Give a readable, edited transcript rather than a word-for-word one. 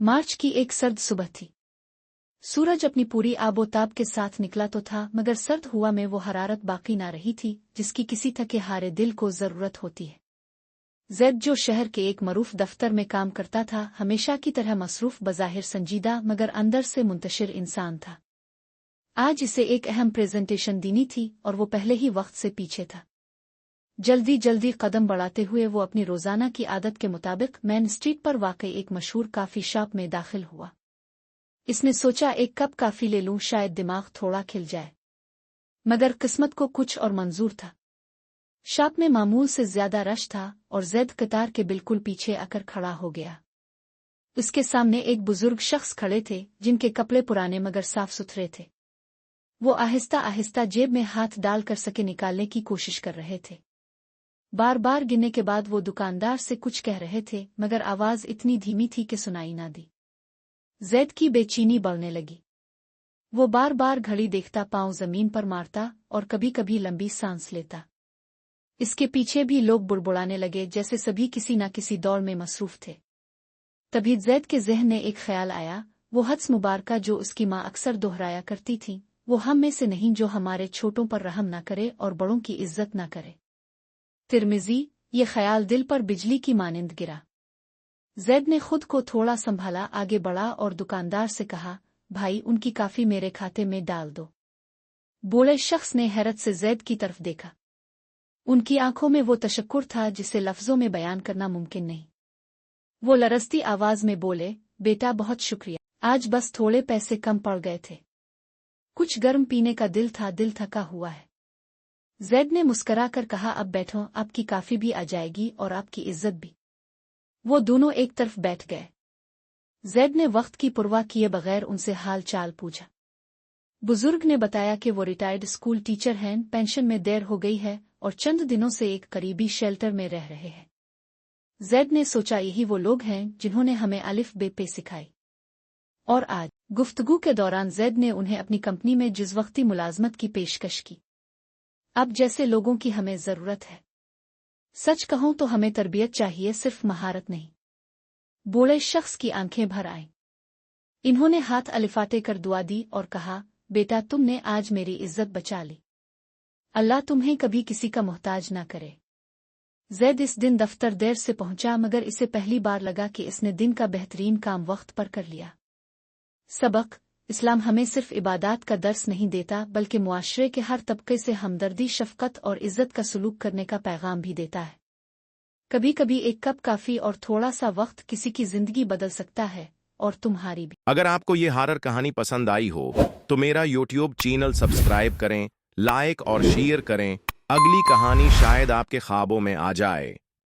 मार्च की एक सर्द सुबह थी। सूरज अपनी पूरी आबोताब के साथ निकला तो था, मगर सर्द हुआ में वो हरारत बाकी ना रही थी जिसकी किसी थके हारे दिल को जरूरत होती है। जैद जो शहर के एक मरूफ दफ्तर में काम करता था, हमेशा की तरह मसरूफ, बज़ाहिर संजीदा मगर अंदर से मुंतशिर इंसान था। आज इसे एक अहम प्रेजेंटेशन देनी थी और वो पहले ही वक्त से पीछे था। जल्दी जल्दी कदम बढ़ाते हुए वो अपनी रोजाना की आदत के मुताबिक मेन स्ट्रीट पर वाकई एक मशहूर काफी शॉप में दाखिल हुआ। इसने सोचा एक कप काफी ले लूं, शायद दिमाग थोड़ा खिल जाए। मगर किस्मत को कुछ और मंजूर था। शॉप में मामूल से ज्यादा रश था और जैद कतार के बिल्कुल पीछे आकर खड़ा हो गया। उसके सामने एक बुजुर्ग शख्स खड़े थे जिनके कपड़े पुराने मगर साफ सुथरे थे। वो आहिस्ता आहिस्ता जेब में हाथ डाल कर सके निकालने की कोशिश कर रहे थे। बार बार गिनने के बाद वो दुकानदार से कुछ कह रहे थे, मगर आवाज इतनी धीमी थी कि सुनाई ना दी। जैद की बेचैनी बढ़ने लगी। वो बार बार घड़ी देखता, पांव जमीन पर मारता और कभी कभी लंबी सांस लेता। इसके पीछे भी लोग बुड़बुड़ाने लगे, जैसे सभी किसी न किसी दौड़ में मसरूफ थे। तभी जैद के ज़हन में एक ख्याल आया, वो हदस मुबारका जो उसकी माँ अक्सर दोहराया करती थी, वो हम में से नहीं जो हमारे छोटों पर रहम न करे और बड़ों की इज्जत न करे। तिर्मिज़ी। ये ख्याल दिल पर बिजली की मानिंद गिरा। जैद ने खुद को थोड़ा संभाला, आगे बढ़ा और दुकानदार से कहा, भाई उनकी काफी मेरे खाते में डाल दो। बूढ़े शख्स ने हैरत से जैद की तरफ देखा। उनकी आंखों में वो तशक्कुर था जिसे लफ्जों में बयान करना मुमकिन नहीं। वो लरसती आवाज में बोले, बेटा बहुत शुक्रिया, आज बस थोड़े पैसे कम पड़ गए थे। कुछ गर्म पीने का दिल था, दिल थका हुआ है। जैद ने मुस्कराकर कहा, अब बैठो, आपकी काफी भी आ जाएगी और आपकी इज्जत भी। वो दोनों एक तरफ बैठ गए। जैद ने वक्त की परवाह किए बगैर उनसे हाल चाल पूछा। बुजुर्ग ने बताया कि वो रिटायर्ड स्कूल टीचर हैं, पेंशन में देर हो गई है और चंद दिनों से एक करीबी शेल्टर में रह रहे हैं। जैद ने सोचा, यही वो लोग हैं जिन्होंने हमें अलिफ बे पे सिखाई। और आज गुफ्तगू के दौरान जैद ने उन्हें अपनी कंपनी में जिज़वक्ती मुलाजमत की पेशकश की। अब जैसे लोगों की हमें जरूरत है। सच कहूं तो हमें तरबियत चाहिए, सिर्फ महारत नहीं। बूढ़े शख्स की आंखें भर आईं। इन्होंने हाथ अलिफाते कर दुआ दी और कहा, बेटा तुमने आज मेरी इज्जत बचा ली। अल्लाह तुम्हें कभी किसी का मोहताज ना करे। जैद इस दिन दफ्तर देर से पहुंचा, मगर इसे पहली बार लगा कि इसने दिन का बेहतरीन काम वक्त पर कर लिया। सबक। इस्लाम हमें सिर्फ इबादत का दर्स नहीं देता, बल्कि मुआशरे के हर तबके से हमदर्दी, शफकत और इज्जत का सलूक करने का पैगाम भी देता है। कभी कभी एक कप काफी और थोड़ा सा वक्त किसी की जिंदगी बदल सकता है, और तुम्हारी भी। अगर आपको ये हॉरर कहानी पसंद आई हो तो मेरा यूट्यूब चैनल सब्सक्राइब करें, लाइक और शेयर करें। अगली कहानी शायद आपके ख्वाबों में आ जाए।